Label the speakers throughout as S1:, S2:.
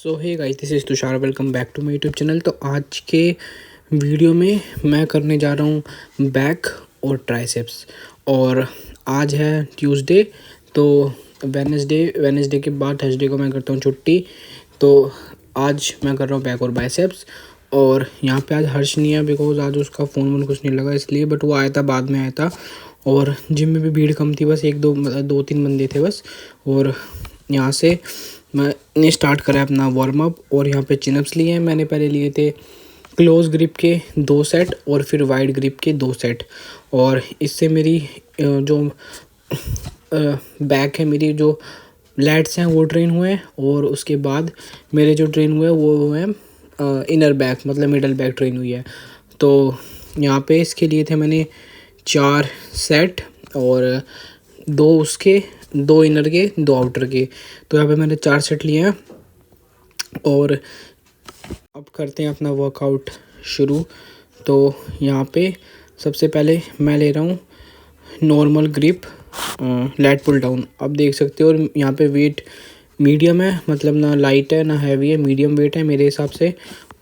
S1: So hey guys, this is Tushar. Welcome back to my YouTube channel. तो आज के video में मैं करने जा रहा हूँ बैक और ट्राइसेप्स। और आज है ट्यूसडे, तो वेडनेसडे के बाद थर्सडे को मैं करता हूँ छुट्टी। तो आज मैं कर रहा हूँ बैक और बाइसेप्स। और यहाँ पे आज हर्ष नहीं है बिकॉज आज उसका फ़ोन वोन कुछ नहीं लगा इसलिए, बट वो आया था, बाद में आया था। और जिम में भी भीड़ कम थी, बस दो तीन बंदे थे बस। और यहाँ से मैंने स्टार्ट करा अपना वार्म अप। और यहाँ पे चिनअप्स लिए हैं। मैंने पहले लिए थे क्लोज ग्रिप के 2 सेट और फिर वाइड ग्रिप के 2 सेट। और इससे मेरी जो बैक है, मेरी जो लैट्स हैं वो ट्रेन हुए हैं। और उसके बाद मेरे जो ट्रेन हुए वो हैं इनर बैक, मतलब मिडल बैक ट्रेन हुई है। तो यहाँ पे इसके लिए थे मैंने 4 सेट और 2 इनर के 2 आउटर के। तो यहाँ पे मैंने 4 सेट लिए हैं। और अब करते हैं अपना वर्कआउट शुरू। तो यहाँ पे सबसे पहले मैं ले रहा हूँ normal grip lat pull down. आप देख सकते हो। और यहाँ पे वेट मीडियम है, मतलब ना लाइट है ना हैवी है, मीडियम वेट है मेरे हिसाब से।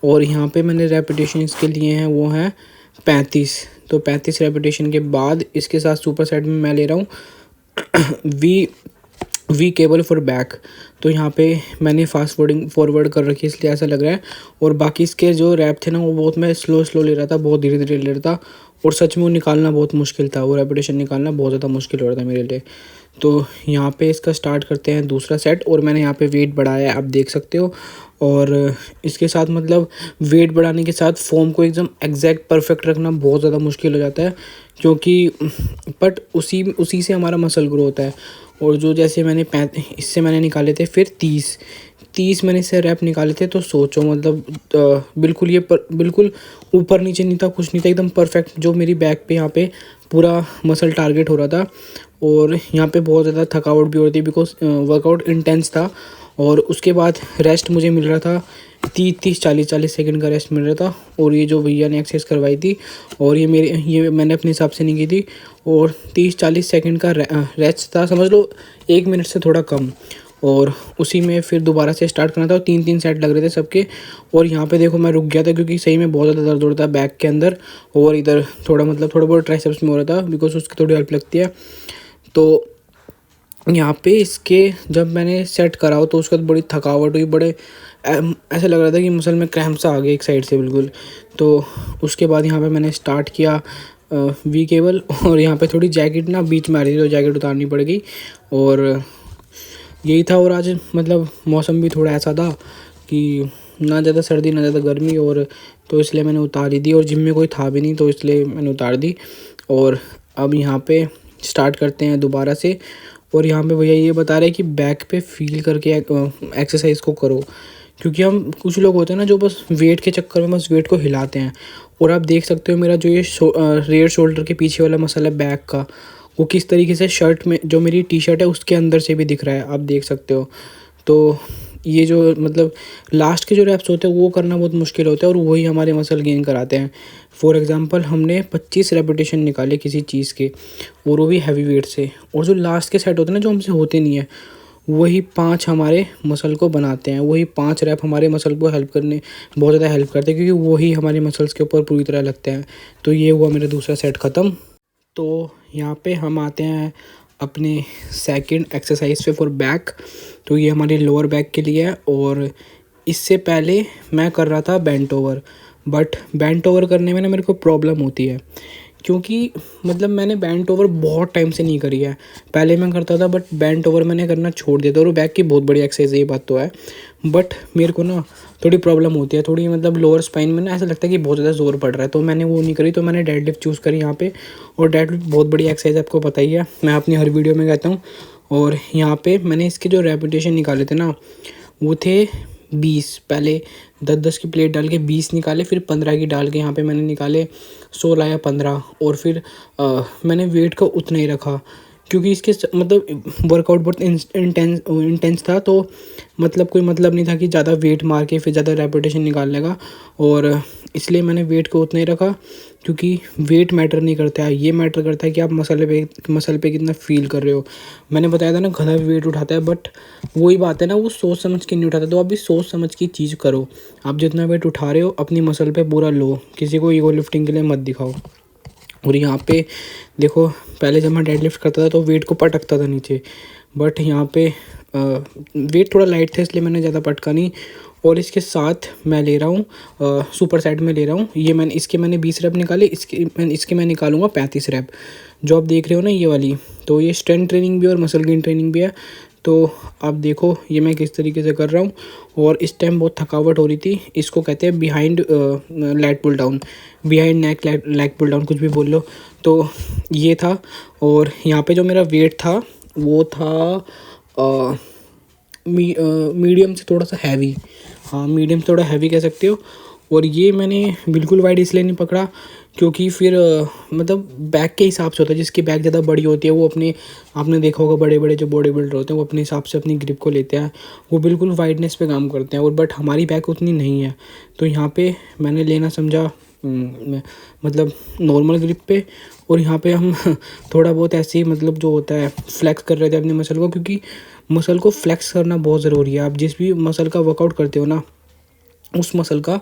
S1: और यहाँ पे मैंने रेपिटेशन इसके लिए हैं वो हैं 35। तो 35 रेपिटेशन के बाद इसके साथ सुपर सेट में मैं ले रहा हूँ वी केबल फॉर बैक। तो यहाँ पे मैंने फास्ट फॉरवर्ड कर रखी है इसलिए ऐसा लग रहा है। और बाकी इसके जो रैप थे ना वो बहुत मैं स्लो ले रहा था, बहुत धीरे धीरे ले रहा था। और सच में वो निकालना बहुत मुश्किल था, वो रेपिटेशन निकालना बहुत ज़्यादा मुश्किल हो रहा था मेरे लिए। तो यहाँ पे इसका स्टार्ट करते हैं दूसरा सेट। और मैंने यहाँ पे वेट बढ़ाया है, आप देख सकते हो। और इसके साथ मतलब वेट बढ़ाने के साथ फॉर्म को एकदम एग्जैक्ट परफेक्ट रखना बहुत ज़्यादा मुश्किल हो जाता है, क्योंकि बट उसी से हमारा मसल ग्रो होता है। और जो जैसे मैंने इससे मैंने निकाले थे फिर 30 मैंने इससे रैप निकाले थे। तो सोचो मतलब बिल्कुल ऊपर नीचे नहीं था, कुछ नहीं था, एकदम परफेक्ट जो मेरी बैक पे यहाँ पे पूरा मसल टारगेट हो रहा था। और यहाँ पे बहुत ज़्यादा थकावट भी हो रही थी बिकॉज वर्कआउट इंटेंस था। और उसके बाद रेस्ट मुझे मिल रहा था 30-40 सेकंड का रेस्ट मिल रहा था। और ये जो भैया ने एक्सरसाइज करवाई थी और ये मैंने अपने हिसाब से नहीं की थी। और 30-40 सेकंड का रेस्ट था, समझ लो 1 मिनट से थोड़ा कम। और उसी में फिर दोबारा से स्टार्ट करना था। और 3 सेट लग रहे थे सबके। और यहाँ पे देखो मैं रुक गया था क्योंकि सही में बहुत ज़्यादा दर्द हो रहा था बैक के अंदर। और इधर थोड़ा बहुत ट्राइसेप्स में हो रहा था बिकॉज उसकी थोड़ी हेल्प लगती है। तो यहाँ पे इसके जब मैंने सेट करा तो उसके बाद बड़ी थकावट हुई, बड़े ऐसा लग रहा था कि मसल में क्रैम्प सा आ गया एक साइड से बिल्कुल। तो उसके बाद यहाँ पे मैंने स्टार्ट किया वी केबल। और यहाँ पे थोड़ी जैकेट ना बीच में आ रही थी तो जैकेट उतारनी पड़ गई। और यही था। और आज मतलब मौसम भी थोड़ा ऐसा था कि ना ज़्यादा सर्दी ना ज़्यादा गर्मी, और तो इसलिए मैंने उतार ही दी। और जिम में कोई था भी नहीं तो इसलिए मैंने उतार दी। और अब यहाँ पे स्टार्ट करते हैं दोबारा से। और यहाँ पे भैया ये बता रहे हैं कि बैक पे फील करके एक्सरसाइज को करो, क्योंकि हम कुछ लोग होते हैं ना जो बस वेट के चक्कर में बस वेट को हिलाते हैं। और आप देख सकते हो मेरा जो ये रेयर शोल्डर के पीछे वाला मसल है बैक का, वो किस तरीके से शर्ट में जो मेरी टी शर्ट है उसके अंदर से भी दिख रहा है, आप देख सकते हो। तो ये जो मतलब लास्ट के जो रैप्स होते हैं वो करना बहुत मुश्किल होता है और वही हमारे मसल गेन कराते हैं। फॉर एग्जांपल हमने 25 रेपिटेशन निकाले किसी चीज़ के, और वो भी हैवी वेट से। और जो लास्ट के सेट होते हैं ना जो हमसे होते नहीं है, वही 5 हमारे मसल को बनाते हैं, वही 5 रैप हमारे मसल को बहुत ज़्यादा हेल्प करते हैं, क्योंकि वही हमारे मसल्स के ऊपर पूरी तरह लगते हैं। तो ये हुआ मेरा दूसरा सेट ख़त्म। तो यहाँ पे हम आते हैं अपने सेकंड एक्सरसाइज पे फॉर बैक। तो ये हमारे लोअर बैक के लिए है। और इससे पहले मैं कर रहा था bent over, but bent over करने में ना मेरे को प्रॉब्लम होती है, क्योंकि मतलब मैंने बेंट ओवर बहुत टाइम से नहीं करी है। पहले मैं करता था बट बेंट ओवर मैंने करना छोड़ दिया था। और बैक की बहुत बड़ी एक्सरसाइज है, ये बात तो है, बट मेरे को ना थोड़ी प्रॉब्लम होती है, थोड़ी मतलब लोअर स्पाइन में ना ऐसा लगता है कि बहुत ज़्यादा जोर पड़ रहा है। तो मैंने वो नहीं करी, तो मैंने डेडलिफ्ट चूज़ करी यहाँ पे। और डेडलिफ्ट बहुत बड़ी एक्सरसाइज आपको पता ही है, मैं अपनी हर वीडियो में कहता हूँ। और यहाँ पे मैंने इसके जो रेपिटेशन निकाले थे ना वो थे 20। पहले 10-10 की प्लेट डाल के 20 निकाले, फिर 15 की डाल के यहाँ पे मैंने निकाले 16 या 15। और फिर मैंने वेट को उतना ही रखा, क्योंकि इसके मतलब वर्कआउट बहुत इंटेंस था, तो मतलब कोई मतलब नहीं था कि ज़्यादा वेट मार के फिर ज़्यादा रेपिटेशन निकालने का। और इसलिए मैंने वेट को उतना ही रखा, क्योंकि वेट मैटर नहीं करता है, ये मैटर करता है कि आप मसल पे कितना फील कर रहे हो। मैंने बताया था ना गधा भी वेट उठाता है, बट वही बात है ना, वो सोच समझ के नहीं उठाता। तो आप भी सोच समझ की चीज़ करो। आप जितना वेट उठा रहे हो अपनी मसल पे पूरा लो, किसी को ईगो लिफ्टिंग के लिए मत दिखाओ। और यहाँ पे देखो, पहले जब मैं डेडलिफ्ट करता था तो वेट को पटकता था नीचे, बट यहाँ पे वेट थोड़ा लाइट था इसलिए मैंने ज़्यादा पटका नहीं। और इसके साथ मैं ले रहा हूँ सुपर सेट में ले रहा हूँ। ये मैंने 20 रैप निकाले, इसके मैं निकालूंगा 35 रैप, जो आप देख रहे हो ना ये वाली। तो ये स्ट्रेंथ ट्रेनिंग भी और मसल गेन ट्रेनिंग भी है। तो आप देखो ये मैं किस तरीके से कर रहा हूँ। और इस टाइम बहुत थकावट हो रही थी, इसको कहते हैं behind lat pull down, behind neck lat pull down, कुछ भी बोल लो। तो ये था। और यहाँ पे जो मेरा वेट था वो था मीडियम से थोड़ा सा हैवी, हाँ मीडियम से थोड़ा हैवी कह सकते हो। और ये मैंने बिल्कुल वाइड इसलिए नहीं पकड़ा क्योंकि फिर मतलब बैक के हिसाब से होता है, जिसकी बैक ज़्यादा बड़ी होती है वो आपने देखा होगा बड़े बड़े जो बॉडी बिल्डर होते हैं वो अपने हिसाब से अपनी ग्रिप को लेते हैं, वो बिल्कुल वाइडनेस पे काम करते हैं। और बट हमारी बैक उतनी नहीं है, तो यहाँ पे मैंने लेना समझा मतलब नॉर्मल ग्रिप पे। और यहाँ पे हम थोड़ा बहुत ऐसे ही मतलब जो होता है फ्लेक्स कर रहे थे अपनी मसल को, क्योंकि मसल को फ्लेक्स करना बहुत ज़रूरी है। आप जिस भी मसल का वर्कआउट करते हो ना, उस मसल का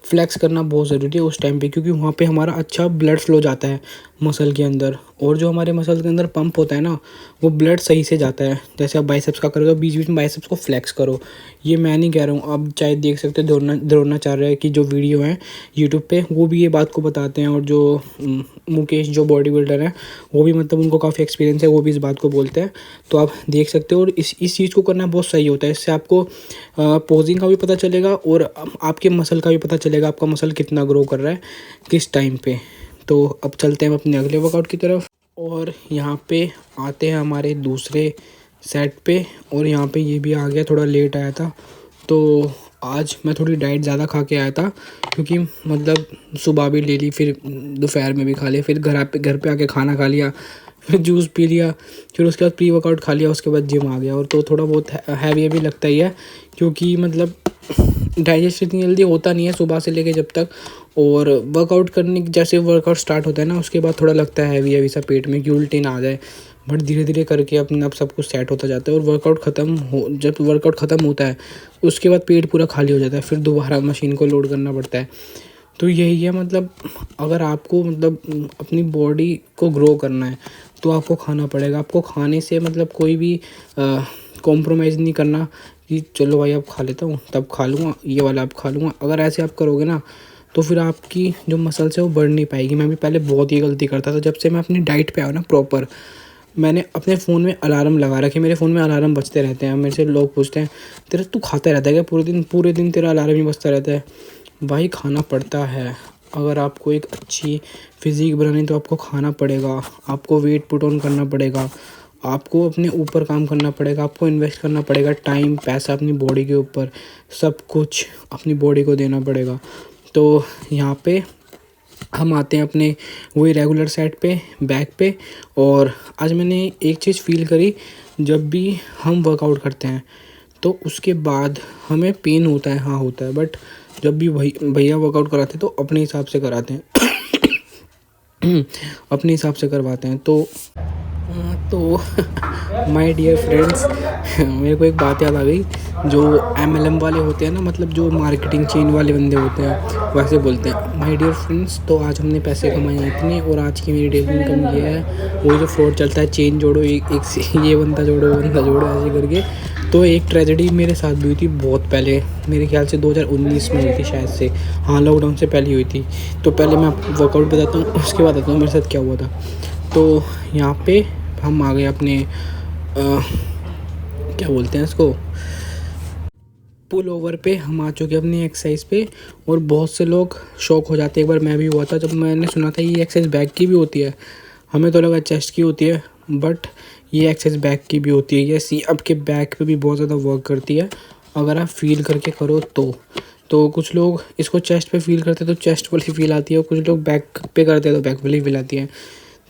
S1: फ्लेक्स करना बहुत ज़रूरी है उस टाइम पे, क्योंकि वहाँ पे हमारा अच्छा ब्लड फ्लो जाता है मसल के अंदर। और जो हमारे मसल के अंदर पंप होता है ना, वो ब्लड सही से जाता है। जैसे आप बाइसेप्स का करोगे, बीच बीच में बाइसेप्स को फ्लेक्स करो। ये मैं नहीं कह रहा हूँ, आप चाहे देख सकते हो द्रोणाचार्य की जो वीडियो है यूट्यूब पे, वो भी ये बात को बताते हैं। और जो मुकेश जो बॉडी बिल्डर हैं, वो भी मतलब उनको काफ़ी एक्सपीरियंस है, वो भी इस बात को बोलते हैं। तो आप देख सकते हो। और इस चीज़ को करना बहुत सही होता है, इससे आपको पोजिंग का भी पता चलेगा और आपके मसल का भी पता चलेगा, आपका मसल कितना ग्रो कर रहा है किस टाइम पे। तो अब चलते हैं हम अपने अगले वर्कआउट की तरफ। और यहाँ पे आते हैं हमारे दूसरे सेट पे। और यहाँ पे ये भी आ गया, थोड़ा लेट आया था, तो आज मैं थोड़ी डाइट ज़्यादा खा के आया था, क्योंकि मतलब सुबह भी ले ली, फिर दोपहर में भी खा लिया, फिर घर पे आके खाना खा लिया, फिर जूस पी लिया, फिर उसके बाद प्री वर्कआउट खा लिया, उसके बाद जिम आ गया। और तो थोड़ा बहुत हैवी लगता ही है, क्योंकि मतलब डाइजेस्ट इतनी जल्दी होता नहीं है सुबह से लेके जब तक। और वर्कआउट करने जैसे वर्कआउट स्टार्ट होता है ना, उसके बाद थोड़ा लगता है हैवी सा पेट में कि उल्टी ना आ जाए, बट धीरे धीरे करके अपने आप सब कुछ सेट होता जाता है। और जब वर्कआउट ख़त्म होता है उसके बाद पेट पूरा खाली हो जाता है, फिर दोबारा मशीन को लोड करना पड़ता है। तो यही है, मतलब अगर आपको मतलब अपनी बॉडी को ग्रो करना है तो आपको खाना पड़ेगा। आपको खाने से मतलब कोई भी कॉम्प्रोमाइज़ नहीं करना कि चलो भाई अब खा लेता हूँ, तब खा लूँगा, ये वाला अब खा लूँगा। अगर ऐसे आप करोगे ना, तो फिर आपकी जो मसल्स है वो बढ़ नहीं पाएगी। मैं भी पहले बहुत ये गलती करता था। जब से मैं अपनी डाइट पे आया ना प्रॉपर, मैंने अपने फ़ोन में अलार्म लगा रखे। मेरे फ़ोन में अलार्म बजते रहते हैं। मेरे से लोग पूछते हैं, तेरा तू खाता रहता है क्या पूरे दिन तेरा अलार्म ही बजता रहता है? भाई खाना पड़ता है। अगर आपको एक अच्छी फिज़िक बनानी तो आपको खाना पड़ेगा, आपको वेट पुट ऑन करना पड़ेगा, आपको अपने ऊपर काम करना पड़ेगा, आपको इन्वेस्ट करना पड़ेगा टाइम पैसा अपनी बॉडी के ऊपर, सब कुछ अपनी बॉडी को देना पड़ेगा। तो यहाँ पे हम आते हैं अपने वही रेगुलर सेट पे, बैक पे। और आज मैंने एक चीज़ फ़ील करी, जब भी हम वर्कआउट करते हैं तो उसके बाद हमें पेन होता है, हाँ होता है, बट जब भी भैया वर्कआउट कराते हैं तो अपने हिसाब से कराते हैं अपने हिसाब से करवाते हैं। तो माय डियर फ्रेंड्स, मेरे को एक बात याद आ गई। जो MLM वाले होते हैं ना, मतलब जो मार्केटिंग चेन वाले बंदे होते हैं, वैसे बोलते हैं माय डियर फ्रेंड्स। तो आज हमने पैसे कमाए हैं इतने, और आज की मेरी डेली इनकम ये है। वो जो फ्रॉड चलता है, चेन जोड़ो एक से ये बंदा जोड़ो वो बंदा जोड़ो ऐसे करके। तो एक ट्रेजेडी मेरे साथ भी हुई थी बहुत पहले, मेरे ख्याल से 2019 में हुई थी शायद से, हाँ लॉकडाउन से पहले हुई थी। तो पहले मैं वर्कआउट बताता हूँ, उसके बाद आता हूँ मेरे साथ क्या हुआ था। तो यहाँ पे हम आ गए अपने क्या बोलते हैं इसको, पुल ओवर पे हम आ चुके अपनी एक्सरसाइज पे। और बहुत से लोग शॉक हो जाते हैं, एक बार मैं भी हुआ था जब मैंने सुना था ये एक्सरसाइज बैक की भी होती है। हमें तो लगा चेस्ट की होती है, बट ये एक्सरसाइज बैक की भी होती है। ये सी आपके बैक पे भी बहुत ज़्यादा वर्क करती है, अगर आप फील करके करो तो कुछ लोग इसको चेस्ट पे फील करते हैं तो चेस्ट वाली फील आती है, और कुछ लोग बैक पे करते हैं तो बैक वाली फील आती है।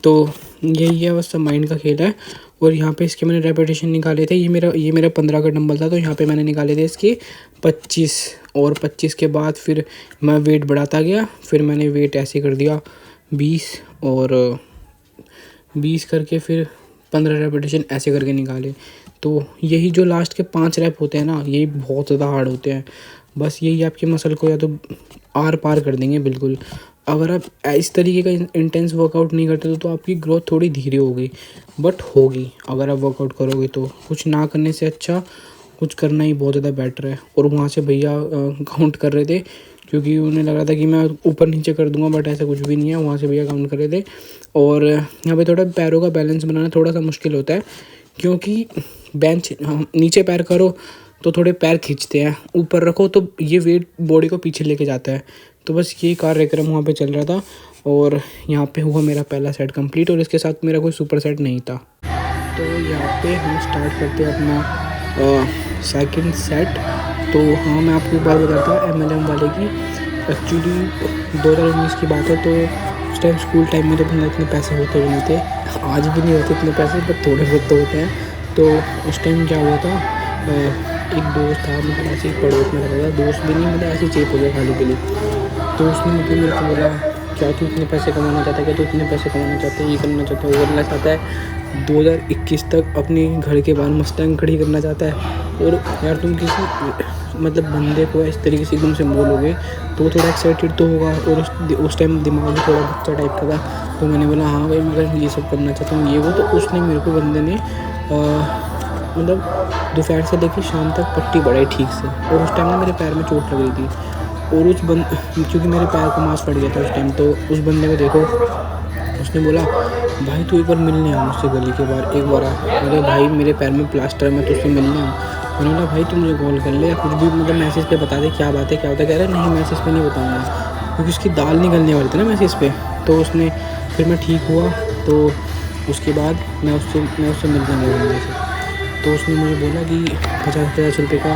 S1: तो यही है, बस सब माइंड का खेल है। और यहाँ पे इसके मैंने रेपिटेशन निकाले थे, ये मेरा 15 का डंबल था, तो यहाँ पे मैंने निकाले थे इसके 25। और 25 के बाद फिर मैं वेट बढ़ाता गया, फिर मैंने वेट ऐसे कर दिया 20, और 20 करके फिर 15 रेपिटेशन ऐसे करके निकाले। तो यही जो लास्ट के 5 रैप होते हैं ना, यही बहुत ज़्यादा हार्ड होते हैं। बस यही आपके मसल को या तो आर पार कर देंगे बिल्कुल। अगर आप इस तरीके का इंटेंस वर्कआउट नहीं करते तो आपकी ग्रोथ थोड़ी धीरे होगी, बट होगी अगर आप वर्कआउट करोगे तो। कुछ ना करने से अच्छा कुछ करना ही बहुत ज़्यादा बेटर है। और वहाँ से भैया काउंट कर रहे थे, क्योंकि उन्हें लग रहा था कि मैं ऊपर नीचे कर दूंगा, बट ऐसा कुछ भी नहीं है। वहाँ से भैया काउंट कर रहे थे। और यहाँ पे थोड़ा पैरों का बैलेंस बनाना थोड़ा सा मुश्किल होता है, क्योंकि बेंच नीचे पैर करो तो थोड़े पैर खींचते हैं, ऊपर रखो तो ये वेट बॉडी को पीछे लेके जाता है। तो बस ये कार्यक्रम वहाँ पे चल रहा था, और यहाँ पे हुआ मेरा पहला सेट कंप्लीट, और इसके साथ मेरा कोई सुपर सेट नहीं था। तो यहाँ पे हम स्टार्ट करते हैं अपना सेकंड सेट। तो हाँ, मैं आपको एक बात बताता हूँ MLM वाले की। एक्चुअली 2019 की बात है, तो उस टाइम स्कूल टाइम में तो अपना इतने पैसे होते भी नहीं थे, आज भी नहीं होते इतने पैसे, बट थोड़े बहुत तो होते हैं। तो उस टाइम क्या हुआ था, एक दोस्त था, मतलब ऐसे ही पड़ोस में रहता था, दोस्त भी नहीं, मतलब ऐसे ही चेप हो गया खाली के लिए। तो उसने मतलब मेरे को बोला, क्या तू इतने पैसे कमाना चाहता है, क्या तू इतने पैसे कमाना चाहता है, ये करना चाहता है, वो करना चाहता है, 2021 तक अपने घर के बाहर मस्टैंग खड़ी करना चाहता है। और यार तुम किसी मतलब बंदे को इस तरीके से एकदम से बोलोगे तो वो थोड़ा एक्साइटेड तो होगा, और उस टाइम दिमाग भी थोड़ा बच्चा टाइप का था। तो मैंने बोला हाँ भाई, मैं ये सब करना चाहता हूँ, ये वो। तो उसने मेरे को, बंदे ने मतलब दोपहर से लेकर शाम तक पट्टी बढ़ाई ठीक से। और उस टाइम ना मेरे पैर में चोट लग रही थी, और क्योंकि मेरे पैर को मांस फट गया था उस टाइम। तो उस बंदे को देखो, उसने बोला भाई तू एक बार मिलने आ मुझसे गली के बाहर, एक बार आ। अरे भाई मेरे पैर में प्लास्टर है, मैं तुझसे मिलने आऊँ। मैंने बोला भाई तू मुझे कॉल कर ले या कुछ भी, मतलब मैसेज पे बता दे क्या बात है क्या होता है। कह रहा नहीं मैसेज पे नहीं बताऊँगा, क्योंकि उसकी दाल निकलने वाली थी ना मैसेज पे। तो उसने फिर मैं ठीक हुआ, तो उसके बाद मैं उससे मिलने गया बंदे से। तो उसने मुझे बोला कि 50 रुपये का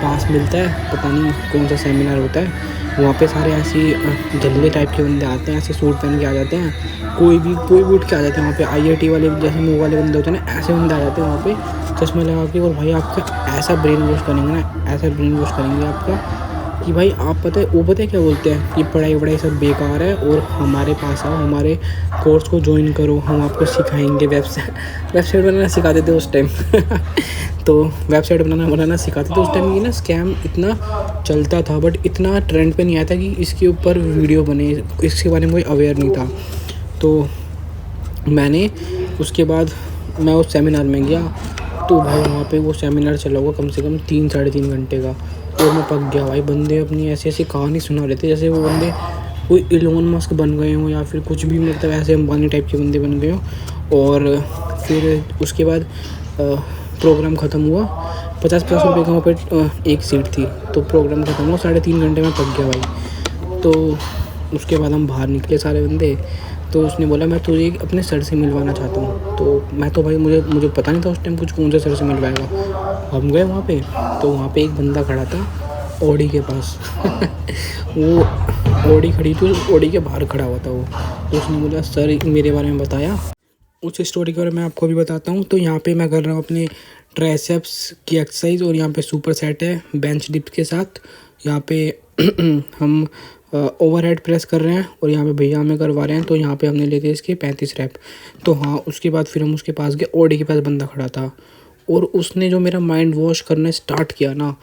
S1: पास मिलता है, पता नहीं कौन सा सेमिनार होता है, वहाँ पे सारे ऐसे जल्ले टाइप के बंदे आते हैं, ऐसे सूट पहन के आ जाते हैं, कोई भी उठ के आ जाते हैं वहाँ पे। IIT वाले जैसे मुँह वाले बंदे होते हैं ना, ऐसे बंदे आ जाते हैं वहाँ पे चश्मा लगा के। और भाई आपका ऐसा ब्रेन वॉश करेंगे ना, ऐसा ब्रेन वॉश करेंगे आपका कि भाई आप पता है क्या बोलते हैं कि पढ़ाई सब बेकार है, और हमारे पास आओ, हमारे कोर्स को ज्वाइन करो, हम आपको सिखाएंगे। वेबसाइट बनाना सिखाते थे उस टाइम तो वेबसाइट बनाना सिखाते थे उस टाइम। ये ना स्कैम इतना चलता था, बट इतना ट्रेंड पे नहीं आया था कि इसके ऊपर वीडियो बने, इसके बारे में कोई अवेयर नहीं था। तो मैंने उसके बाद मैं उस सेमिनार में गया, तो भाई वहाँ पे वो सेमिनार चला होगा कम से कम 3-3.5 घंटे का, और मैं पक गया भाई। बंदे अपनी ऐसी कहानी सुना रहे थे जैसे वो बंदे कोई इलोन मस्क बन गए हों, या फिर कुछ भी, मतलब ऐसे अंबानी टाइप के बंदे बन गए हों। और फिर उसके बाद प्रोग्राम ख़त्म हुआ, 50-50 रुपये का वहाँ पे एक सीट थी। तो प्रोग्राम ख़त्म हुआ, 3.5 घंटे में पक गया भाई। तो उसके बाद हम बाहर निकले सारे बंदे। तो उसने बोला मैं तुझे अपने सर से मिलवाना चाहता हूँ। तो मैं तो भाई मुझे पता नहीं था उस टाइम कुछ, कौन से सर से मिलवाएगा। हम गए वहाँ पे, तो वहाँ पे एक बंदा खड़ा था ऑडी के पास वो ऑडी खड़ी थी, ऑडी के बाहर खड़ा हुआ था वो। तो उसने बोला सर मेरे बारे में बताया, उस स्टोरी के बारे में मैं आपको भी बताता हूँ। तो यहाँ पे मैं कर रहा हूँ अपने ट्राइसेप्स की एक्सरसाइज, और यहाँ पे सुपर सेट है बेंच डिप के साथ। यहाँ पे हम ओवरहेड प्रेस कर रहे हैं, और यहाँ पे भैया हमें करवा रहे हैं। तो यहाँ पे हमने लेते इसके 35 रैप। तो हाँ, उसके बाद फिर हम उसके पास गए, ऑडी के पास बंदा खड़ा था, और उसने जो मेरा माइंड वॉश करना स्टार्ट किया ना,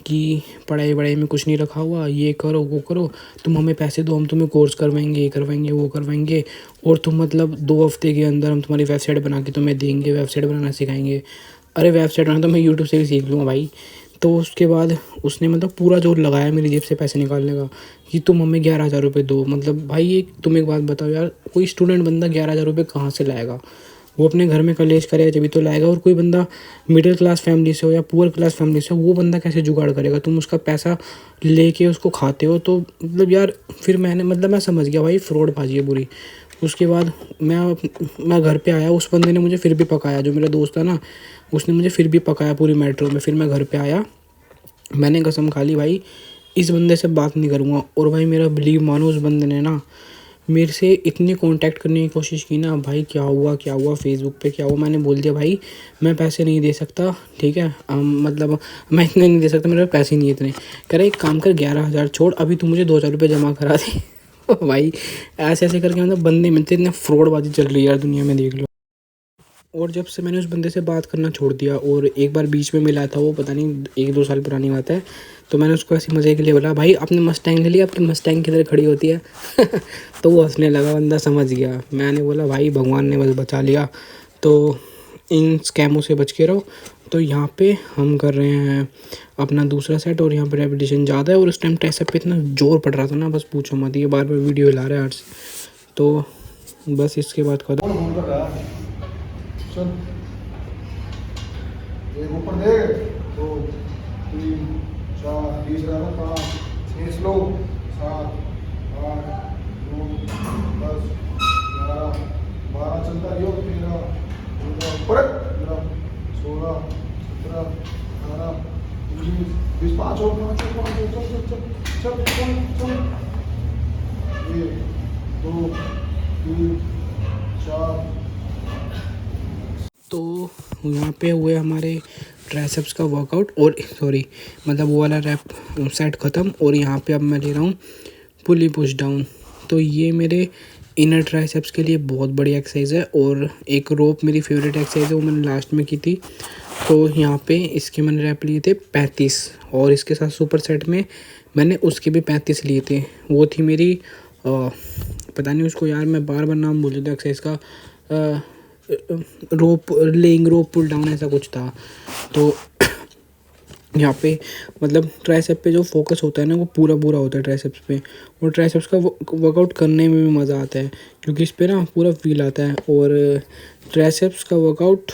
S1: कि पढ़ाई में कुछ नहीं रखा हुआ, ये करो वो करो, तुम हमें पैसे दो, हम तुम्हें कोर्स करवाएंगे, ये करवाएंगे वो करवाएंगे, और तुम मतलब 2 हफ्ते के अंदर हम तुम्हारी वेबसाइट बना के तुम्हें देंगे, वेबसाइट बनाना सिखाएंगे। अरे वेबसाइट बनाना तो मैं यूट्यूब से ही सीख लूँगा भाई। तो उसके बाद उसने मतलब पूरा जोर लगाया मेरी जेब से पैसे निकालने का, कि तुम हमें 11,000 रुपये दो। मतलब भाई ये तुम एक बात बताओ यार, कोई स्टूडेंट बंदा 11,000 रुपये कहाँ से लाएगा? वो अपने घर में कलेश करेगा जब तो लाएगा। और कोई बंदा मिडिल क्लास फैमिली से हो या पुअर क्लास फैमिली से हो, वो बंदा कैसे जुगाड़ करेगा? तुम उसका पैसा लेके उसको खाते हो। तो मतलब यार फिर मैं समझ गया भाई फ्रॉड बाजी है बुरी। उसके बाद मैं घर पे आया, उस बंदे ने मुझे फिर भी पकाया, जो मेरा दोस्त था ना, उसने मुझे फिर भी पकाया पूरी मेट्रो में। फिर मैं घर पे आया, मैंने कसम खा ली भाई इस बंदे से बात नहीं करूँगा। और भाई मेरा बिलीव मानो, उस बंदे ने ना मेरे से इतनी कांटेक्ट करने की कोशिश की ना, भाई क्या हुआ फेसबुक पे क्या हुआ। मैंने बोल दिया भाई मैं पैसे नहीं दे सकता, ठीक है, मतलब मैं इतने नहीं दे सकता, मेरे पास पैसे नहीं है इतने। कह रहे एक काम कर 11,000 छोड़, अभी तू मुझे 2,000 रुपये जमा करा दे। भाई ऐसे ऐसे करके मतलब बंदे मिलते, इतने फ्रॉडबाजी चल रही है यार दुनिया में, देख लो। और जब से मैंने उस बंदे से बात करना छोड़ दिया, और एक बार बीच में मिला था, वो पता नहीं 1-2 साल पुरानी बात है, तो मैंने उसको ऐसे मज़े के लिए बोला भाई आपने मस्टैंग ले लिया, अपनी मस्टैंग किधर खड़ी होती है। तो वो हंसने लगा, बंदा समझ गया। मैंने बोला भाई भगवान ने बस बचा लिया, तो इन स्कैमों से बच के रहो। तो यहाँ पे हम कर रहे हैं अपना दूसरा सेट, और यहाँ पे रेपिटेशन ज़्यादा है, और उस टाइम ट्राइसेप पे इतना जोर पड़ रहा था ना, बस पूछो मत, ये बार बार वीडियो हिला रहा है आज। तो बस इसके बाद खत्म।
S2: चल एक ऊपर दे, 2 3 4 तीसरा 5 6 स्लो 7 8 9 10 11 12 चलता रहियो 13 ऊपर 16 17 18 19 20 5 और 5 चल चल चल चल चल 1 2 3 4।
S1: तो यहाँ पे हुए हमारे ट्राइसेप्स का वर्कआउट, और सॉरी मतलब वो वाला रैप सेट ख़त्म। और यहाँ पे अब मैं ले रहा हूँ पुली पुश डाउन। तो ये मेरे इनर ट्राइसेप्स के लिए बहुत बड़ी एक्सरसाइज है, और एक रोप मेरी फेवरेट एक्सरसाइज है, वो मैंने लास्ट में की थी। तो यहाँ पे इसके मैंने रैप लिए थे 35, और इसके साथ सुपर सेट में मैंने उसके भी 35 लिए थे। वो थी मेरी पता नहीं उसको यार, मैं बार बार नाम भूल जाता एक्सरसाइज का, रोप लेइंग रोप पुल डाउन ऐसा कुछ था। तो यहाँ पे मतलब ट्राइसेप पे जो फोकस होता है ना, वो पूरा पूरा होता है ट्राइसेप्स पे, और ट्राइसेप्स का वर्कआउट करने में भी मज़ा आता है, क्योंकि इस पे ना पूरा फील आता है। और ट्राइसेप्स का वर्कआउट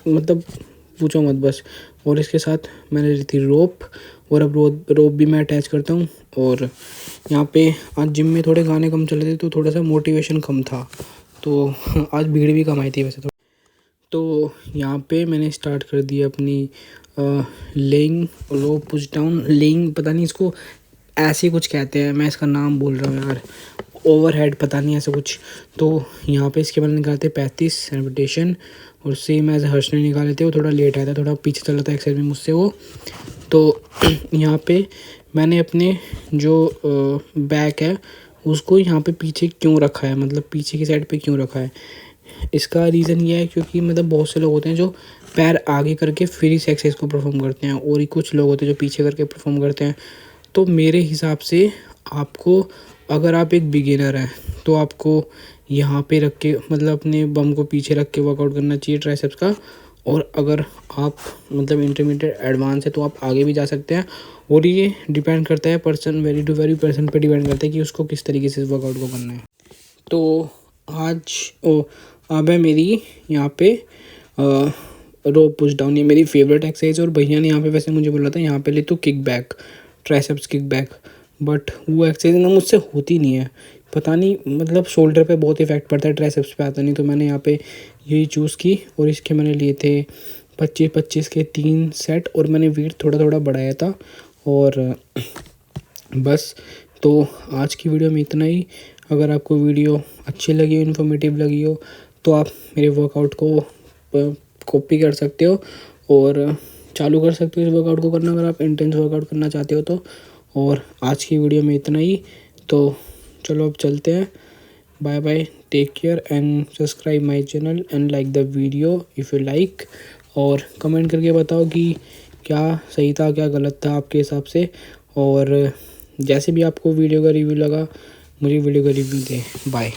S1: मतलब पूछो मत बस। और इसके साथ मैंने ली थी रोप, और अब रोप भी मैं अटैच करता हूँ। और यहाँ पे आज जिम में थोड़े गाने कम चल रहे थे, तो थोड़ा सा मोटिवेशन कम था, तो आज भीड़ भी कम आई थी वैसे तो यहाँ पे मैंने स्टार्ट कर दी अपनी लेइंग रो पुश डाउन। लेइंग पता नहीं इसको ऐसे कुछ कहते हैं, मैं इसका नाम बोल रहा हूँ यार, ओवरहेड पता नहीं ऐसा कुछ। तो यहाँ पे इसके मैंने निकाले थे 35 रेपिटेशन, और सेम एज हर्ष ने निकाले थे, वो थोड़ा लेट आया था, थोड़ा पीछे चला था एक्सरसाइज में मुझसे वो। तो यहाँ पे मैंने अपने जो बैक है उसको यहाँ पे पीछे क्यों रखा है, मतलब पीछे की साइड पे क्यों रखा है, इसका रीज़न ये है क्योंकि मतलब बहुत से लोग होते हैं जो पैर आगे करके फिर इस एक्सरसाइज को परफॉर्म करते हैं, और कुछ लोग होते हैं जो पीछे करके परफॉर्म करते हैं। तो मेरे हिसाब से आपको, अगर आप एक बिगिनर हैं, तो आपको यहाँ पे रख के मतलब अपने बम को पीछे रख के वर्कआउट करना चाहिए ट्राइसेप्स का। और अगर आप मतलब इंटरमीडिएट एडवांस है, तो आप आगे भी जा सकते हैं। और ये डिपेंड करता है person, vary to vary person पे डिपेंड करता है कि उसको किस तरीके से वर्कआउट को करना है। तो आज अब है मेरी यहाँ पे रो पुश डाउन, ये मेरी फेवरेट एक्सरसाइज। और भैया ने यहाँ पे वैसे मुझे बोला था यहाँ पे ले तो kick back, triceps kick back, but वो एक्सरसाइज ना मुझसे होती नहीं है, पता नहीं मतलब शोल्डर पे बहुत इफेक्ट पड़ता है, ट्राइसेप्स पे आता नहीं। तो मैंने यहाँ पे यही चूज़ की, और इसके मैंने लिए थे 25-25 के 3 सेट, और मैंने वेट थोड़ा थोड़ा बढ़ाया था। और बस तो आज की वीडियो में इतना ही। अगर आपको वीडियो अच्छी लगी हो, इन्फॉर्मेटिव लगी हो, तो आप मेरे वर्कआउट को कॉपी कर सकते हो, और चालू कर सकते हो इस वर्कआउट को करना, अगर आप इंटेंस वर्कआउट करना चाहते हो तो। और आज की वीडियो में इतना ही, तो चलो अब चलते हैं। Bye bye, take care and subscribe my channel and like the video if you like. और कमेंट करके बताओ कि क्या सही था क्या गलत था आपके हिसाब से। और जैसे भी आपको वीडियो का रिव्यू लगा, मुझे वीडियो का रिव्यू दें। बाय।